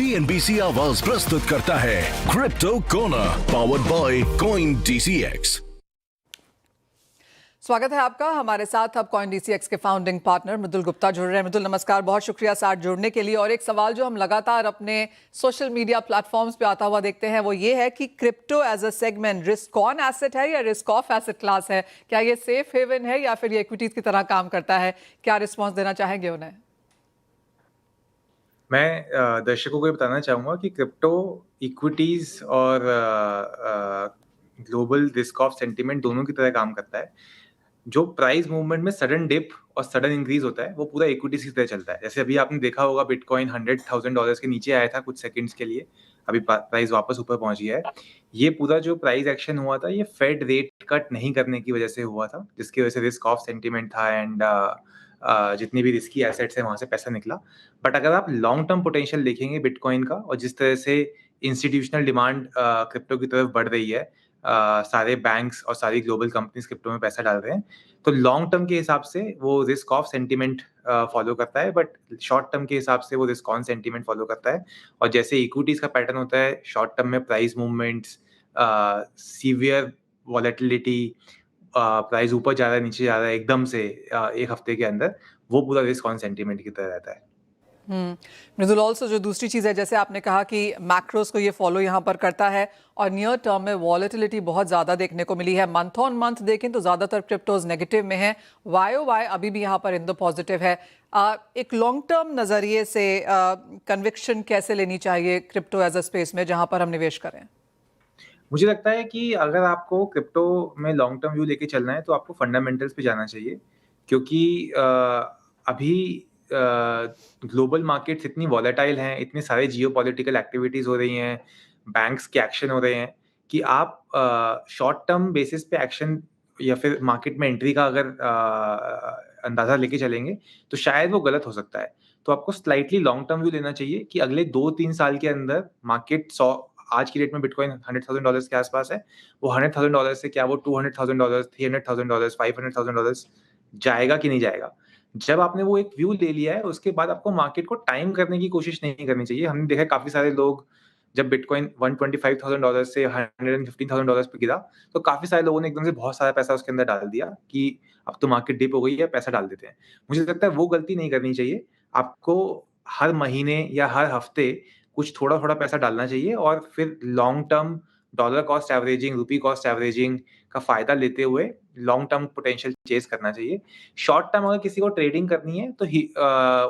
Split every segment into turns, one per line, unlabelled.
CNBC आवाज प्रस्तुत करता है crypto corner powered by coin DCX।
स्वागत है आपका। हमारे साथ अब कॉइन DCX के फाउंडिंग पार्टनर मृदुल गुप्ता जुड़ रहे हैं। मृदुल नमस्कार, बहुत शुक्रिया साथ जुड़ने के लिए। और एक सवाल जो हम लगातार अपने सोशल मीडिया प्लेटफॉर्म्स पे आता हुआ देखते हैं वो ये है कि crypto as a segment risk on asset है या रिस्क ऑफ एसेट क्लास है? क्या ये सेफ हेवन है या फिर ये इक्विटीज की तरह काम करता है? क्या रिस्पॉन्स देना चाहेंगे उन्हें?
मैं दर्शकों को ये बताना चाहूँगा कि क्रिप्टो इक्विटीज और ग्लोबल रिस्क ऑफ सेंटिमेंट दोनों की तरह काम करता है। जो प्राइस मूवमेंट में सडन डिप और सडन इंक्रीज होता है वो पूरा इक्विटीज की तरह चलता है। जैसे अभी आपने देखा होगा बिटकॉइन $100,000 के नीचे आया था कुछ सेकंड्स के लिए, अभी प्राइस वापस ऊपर पहुंच गया है। ये पूरा जो प्राइस एक्शन हुआ था ये फेड रेट कट नहीं करने की वजह से हुआ था, जिसकी वजह से रिस्क ऑफ सेंटिमेंट था एंड जितनी भी रिस्की एसेट्स है वहां से पैसा निकला। बट अगर आप लॉन्ग टर्म पोटेंशियल देखेंगे बिटकॉइन का और जिस तरह से इंस्टीट्यूशनल डिमांड क्रिप्टो की तरफ बढ़ रही है, सारे बैंक्स और सारी ग्लोबल कंपनीज क्रिप्टो में पैसा डाल रहे हैं, तो लॉन्ग टर्म के हिसाब से वो रिस्क ऑफ सेंटिमेंट फॉलो करता है, बट शॉर्ट टर्म के हिसाब से वो रिस्क ऑन सेंटिमेंट फॉलो करता है। और जैसे इक्विटीज का पैटर्न होता है, शॉर्ट टर्म में price movements, severe volatility, price ऊपर जा रहा है नीचे जा रहा है एकदम से एक हफ्ते के अंदर, वो पूरा रिस्क ऑन सेंटिमेंट की तरह रहता है।
मृदुल, ऑल्सो जो दूसरी चीज़ है, जैसे आपने कहा कि मैक्रोस को ये फॉलो यहाँ पर करता है और नियर टर्म में वॉलेटिलिटी बहुत ज़्यादा देखने को मिली है। मंथ ऑन मंथ देखें तो ज़्यादातर क्रिप्टोज नेगेटिव में हैं, YOY अभी भी यहाँ पर इन द पॉजिटिव है। एक लॉन्ग टर्म नज़रिए से कन्विक्शन कैसे लेनी चाहिए क्रिप्टो एज अ स्पेस में जहाँ पर हम निवेश करें?
मुझे लगता है कि अगर आपको क्रिप्टो में लॉन्ग टर्म व्यू लेके चलना है तो आपको फंडामेंटल्स पे जाना चाहिए, क्योंकि अभी ग्लोबल मार्केट्स इतनी वॉलेटाइल हैं, इतने सारे जियोपॉलिटिकल एक्टिविटीज हो रही हैं, बैंक्स के एक्शन हो रहे हैं कि आप शॉर्ट टर्म बेसिस पे एक्शन या फिर मार्केट में एंट्री का अगर अंदाजा लेके चलेंगे तो शायद वो गलत हो सकता है। तो आपको स्लाइटली लॉन्ग टर्म व्यू लेना चाहिए कि अगले 2-3 साल के अंदर मार्केट 100, आज की डेट में बिटकॉइन $100,000 के आसपास है, वो $100,000 से क्या वो $200,000, $300,000, $500,000 जाएगा कि नहीं जाएगा। जब आपने वो एक व्यू ले लिया है उसके बाद आपको मार्केट को टाइम करने की कोशिश नहीं करनी चाहिए। हमने देखा है काफी सारे लोग, जब बिटकॉइन $125,000 से $115,000 पे गिरा तो काफी सारे लोगों ने एकदम से बहुत सारा पैसा उसके अंदर डाल दिया कि अब तो मार्केट डिप हो गई है, पैसा डाल देते हैं। मुझे लगता है वो गलती नहीं करनी चाहिए। आपको हर महीने या हर हफ्ते कुछ थोड़ा-थोड़ा पैसा डालना चाहिए और फिर long term dollar cost averaging, रूपी कॉस्ट एवरेजिंग का फ़ायदा लेते हुए लॉन्ग टर्म पोटेंशियल चेज़ करना चाहिए। शॉर्ट टर्म अगर किसी को ट्रेडिंग करनी है तो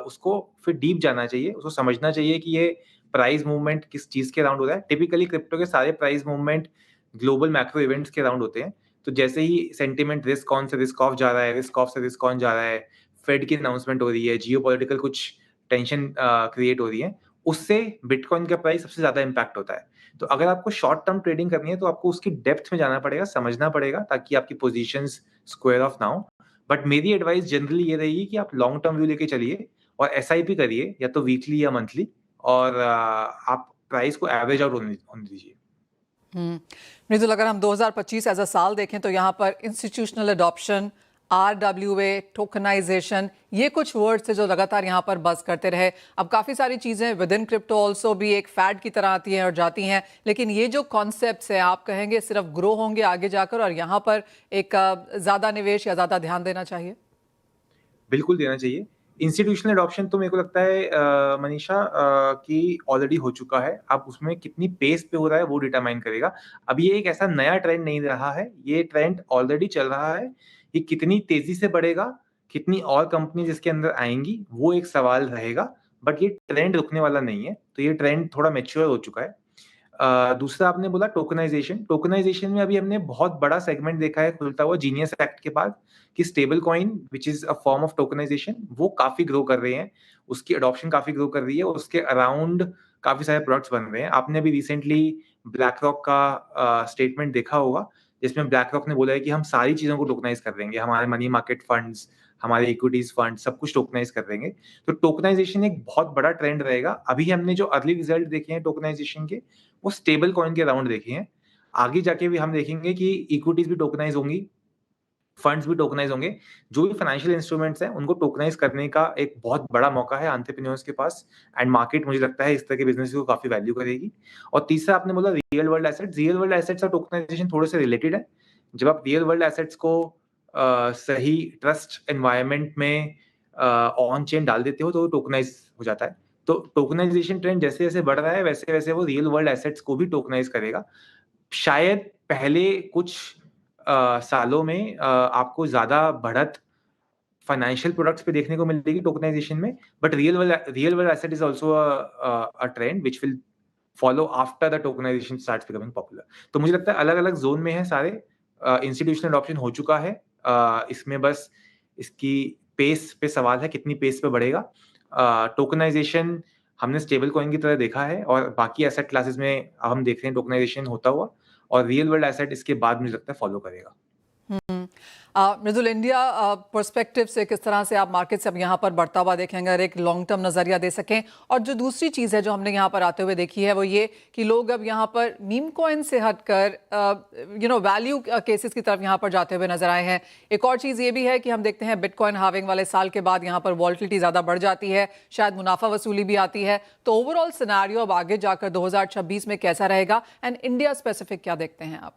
उसको फिर डीप जाना चाहिए, उसको समझना चाहिए कि ये प्राइस मूवमेंट किस चीज़ के अराउंड हो रहा है। टिपिकली क्रिप्टो के सारे price movement global macro events के अराउंड होते हैं। तो जैसे ही सेंटिमेंट रिस्क ऑन से रिस्क ऑफ जा रहा है, रिस्क ऑफ से रिस्क ऑन जा रहा है, फेड की अनाउंसमेंट हो रही है, जियोपॉलिटिकल कुछ टेंशन क्रिएट हो रही है, उससे बिटकॉइन का प्राइस सबसे ज़्यादा इम्पैक्ट होता है। तो अगर आपको शॉर्ट टर्म ट्रेडिंग करनी है तो आपको उसकी डेप्थ में जाना पड़ेगा, समझना पड़ेगा ताकि आपकी पोज़ीशंस स्क्वायर ऑफ ना हो। बट मेरी एडवाइस जनरली ये रहेगी कि आप लॉन्ग टर्म व्यू लेके चलिए और एसआईपी करिए या तो वीकली या मंथली, और आप प्राइस को एवरेज आउट होने दीजिए।
मृदुल, अगर हम 2025 एज अ साल देखें तो यहाँ पर इंस्टीट्यूशनल अडॉप्शन, RWA, टोकनाइजेशन, ये कुछ वर्ड्स थे जो लगातार यहाँ पर बज़ करते रहे। अब काफ़ी सारी चीज़ें विद इन क्रिप्टो ऑल्सो भी एक फैड की तरह आती हैं और जाती हैं, लेकिन ये जो कॉन्सेप्ट्स हैं आप कहेंगे सिर्फ ग्रो होंगे आगे जाकर और यहाँ पर एक ज़्यादा निवेश या ज़्यादा ध्यान देना चाहिए?
बिल्कुल देना चाहिए। इंस्टीट्यूशनल अडॉप्शन तो मेरे को लगता है मनीषा कि ऑलरेडी हो चुका है। अब उसमें कितनी पेस पे हो रहा है वो डिटरमाइन करेगा। अब ये एक ऐसा नया ट्रेंड नहीं रहा है, ये ट्रेंड ऑलरेडी चल रहा है। ये कितनी तेज़ी से बढ़ेगा, कितनी और कंपनीज़ इसके अंदर आएँगी, वो एक सवाल रहेगा, बट ये ट्रेंड रुकने वाला नहीं है। तो ये ट्रेंड थोड़ा मैच्योर हो चुका है। दूसरा आपने बोला टोकनाइजेशन। टोकनाइजेशन में अभी हमने बहुत बड़ा सेगमेंट देखा है खुलता हुआ जीनियस एक्ट के बाद, कि stable coin which is a form of tokenization वो काफ़ी ग्रो कर रहे हैं। उसकी अडॉप्शन काफ़ी ग्रो कर रही है, उसके अराउंड काफ़ी सारे प्रोडक्ट्स बन रहे हैं। आपने अभी रिसेंटली ब्लैक रॉक का स्टेटमेंट देखा होगा, जिसमें ब्लैक रॉक ने बोला है कि हम सारी चीज़ों को टोकनाइज कर देंगे। हमारे मनी मार्केट फंड्स, हमारे इक्विटीज़ फंड सब कुछ टोकनाइज कर देंगे। तो टोकनाइजेशन एक बहुत बड़ा ट्रेंड रहेगा। अभी हमने जो अर्ली रिजल्ट देखे हैं टोकनाइजेशन के, वो स्टेबल कॉइन के अराउंड देखे हैं। आगे जाके भी हम देखेंगे कि इक्विटीज भी टोकनाइज होंगी, फंड्स भी टोकनाइज होंगे। जो भी फाइनेंशियल इंस्ट्रूमेंट्स हैं उनको टोकनाइज करने का एक बहुत बड़ा मौका है एंटरप्रेन्योर्स के पास, एंड मार्केट मुझे लगता है इस तरह के बिजनेस को काफी वैल्यू करेगी। और तीसरा आपने बोला रियल वर्ल्ड एसेट्स और टोकनाइजेशन थोड़े से रिलेटेड है। जब आप रियल वर्ल्ड एसेट्स को सही ट्रस्ट एनवायरनमेंट में ऑन चेन डाल देते हो तो टोकनाइज हो जाता है। तो टोकनाइजेशन ट्रेंड जैसे जैसे बढ़ रहा है वैसे वैसे वो रियल वर्ल्ड एसेट्स को भी टोकनाइज करेगा। शायद पहले कुछ सालों में आपको ज्यादा बढ़त फाइनेंशियल प्रोडक्ट्स पे देखने को मिलेगी टोकनाइजेशन में, but real world asset is also a trend which will follow after the tokenization starts becoming popular. तो मुझे लगता है अलग-अलग जोन में है सारे, इंस्टीट्यूशनल अडॉप्शन हो चुका है, इसमें बस इसकी पेस पे सवाल है कितनी पेस पे बढ़ेगा। टोकनाइजेशन हमने स्टेबल कॉइन की तरह देखा है और बाकी एसेट क्लासेस में हम देख रहे हैं टोकनाइजेशन होता हुआ, और रियल वर्ल्ड एसेट इसके बाद मुझे लगता है फॉलो करेगा।
मृदुल, इंडिया पर्सपेक्टिव से किस तरह से आप मार्केट से अब यहाँ पर बढ़ता हुआ देखेंगे, अगर एक लॉन्ग टर्म नजरिया दे सकें? और जो दूसरी चीज़ है जो हमने यहाँ पर आते हुए देखी है वो ये कि लोग अब यहाँ पर मीम कॉइन से हटकर वैल्यू केसेस की तरफ यहाँ पर जाते हुए नजर आए हैं। एक और चीज़ ये भी है कि हम देखते हैं बिटकॉइन हार्विंग वाले साल के बाद यहाँ पर वॉल्टिलिटी ज़्यादा बढ़ जाती है, शायद मुनाफा वसूली भी आती है। तो ओवरऑल सिनेरियो अब आगे जाकर 2026 में कैसा रहेगा, एंड इंडिया स्पेसिफिक क्या देखते हैं आप?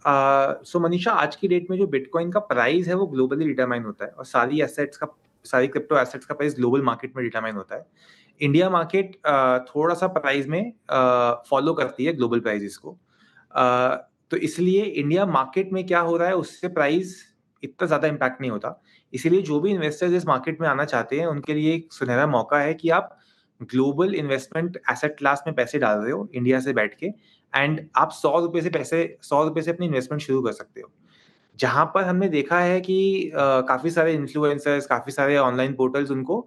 सो मनीषा, आज की डेट में जो बिटकॉइन का प्राइस है वो ग्लोबली डिटरमाइन होता है और सारी क्रिप्टो एसेट्स का प्राइस ग्लोबल मार्केट में डिटरमाइन होता है। इंडिया मार्केट थोड़ा सा प्राइस में फॉलो करती है ग्लोबल प्राइसेस को, तो इसलिए इंडिया मार्केट में क्या हो रहा है उससे प्राइस इतना ज्यादा इम्पैक्ट नहीं होता। इसीलिए जो भी इन्वेस्टर्स इस मार्केट में आना चाहते हैं उनके लिए एक सुनहरा मौका है कि आप ग्लोबल इन्वेस्टमेंट एसेट क्लास में पैसे डाल रहे हो इंडिया से बैठ के, एंड आप 100 रुपए से अपनी इन्वेस्टमेंट शुरू कर सकते हो। जहां पर हमने देखा है कि काफी सारे इन्फ्लुएंसर्स, काफी सारे ऑनलाइन पोर्टल्स उनको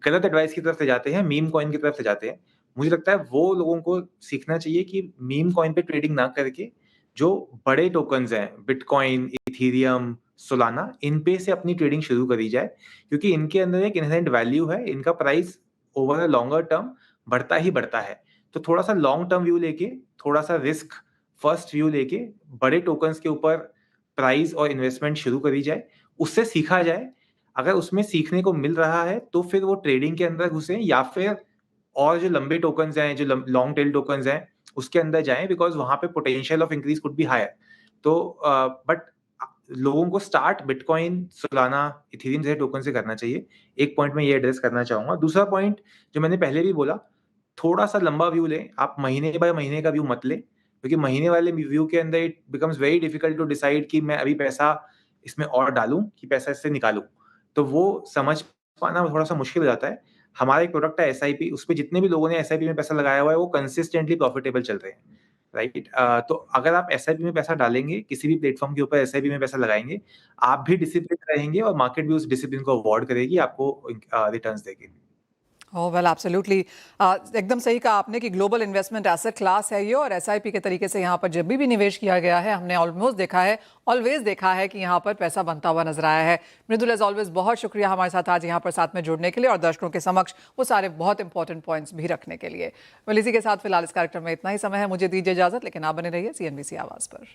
गलत एडवाइस की तरफ ले जाते हैं, मीम कॉइन की तरफ ले जाते हैं। मुझे लगता है वो लोगों को सीखना चाहिए कि मीम कॉइन पे ट्रेडिंग ना करके जो बड़े टोकन्स हैं, बिटकॉइन, इथेरियम, सोलाना, इन पे से अपनी ट्रेडिंग शुरू करी जाए, क्योंकि इनके अंदर एक इनहेरेंट वैल्यू है, इनका price over a longer term बढ़ता ही बढ़ता है। तो थोड़ा सा लॉन्ग टर्म व्यू लेके, थोड़ा सा रिस्क फर्स्ट व्यू लेके बड़े टोकन्स के ऊपर प्राइस और इन्वेस्टमेंट शुरू करी जाए, उससे सीखा जाए। अगर उसमें सीखने को मिल रहा है तो फिर वो ट्रेडिंग के अंदर घुसे, या फिर और जो लंबे टोकन्स हैं, जो लॉन्ग टेल टोकन्स हैं, उसके अंदर जाएं, बिकॉज वहां पे potential of increase could be higher. तो बट लोगों को स्टार्ट बिटकॉइन, सोलाना, इथेरियम जैसे टोकन से करना चाहिए। एक पॉइंट में ये एड्रेस करना चाहूंगा। दूसरा पॉइंट जो मैंने पहले भी बोला, थोड़ा सा लंबा व्यू लें, आप महीने बाय महीने का व्यू मत लें, क्योंकि महीने वाले व्यू के अंदर it becomes very difficult to decide कि मैं अभी पैसा इसमें और डालूं कि पैसा इससे निकालूं। तो वो समझ पाना थोड़ा सा मुश्किल हो जाता है। हमारा एक प्रोडक्ट है SIP, उस पर जितने भी लोगों ने SIP में पैसा लगाया हुआ है वो कंसिस्टेंटली प्रॉफिटेबल चल रहे हैं, राइट। तो अगर आप SIP में पैसा डालेंगे, किसी भी प्लेटफॉर्म के ऊपर SIP में पैसा लगाएंगे, आप भी डिसिप्लिन रहेंगे और मार्केट भी उस डिसिप्लिन को अवॉर्ड करेगी, आपको रिटर्न्स देगी।
ओह वेल, एब्सोल्युटली, एकदम सही कहा आपने कि ग्लोबल इन्वेस्टमेंट एसेट क्लास है ये, और SIP के तरीके से यहाँ पर जब भी निवेश किया गया है हमने ऑलवेज देखा है कि यहाँ पर पैसा बनता हुआ नजर आया है। मृदुल, एज ऑलवेज बहुत शुक्रिया हमारे साथ आज यहाँ पर साथ में जुड़ने के लिए और दर्शकों के समक्ष वो सारे बहुत इंपॉर्टेंट पॉइंट्स भी रखने के लिए। वेल, इसी के साथ फिलहाल इस कार्यक्रम में इतना ही समय है, मुझे दीजिए इजाजत, लेकिन आप बने रहिए CNBC आवाज पर।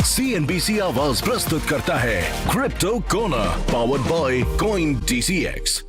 CNBC आवाज प्रस्तुत करता है क्रिप्टो कोना, पावर्ड बाय CoinDCX।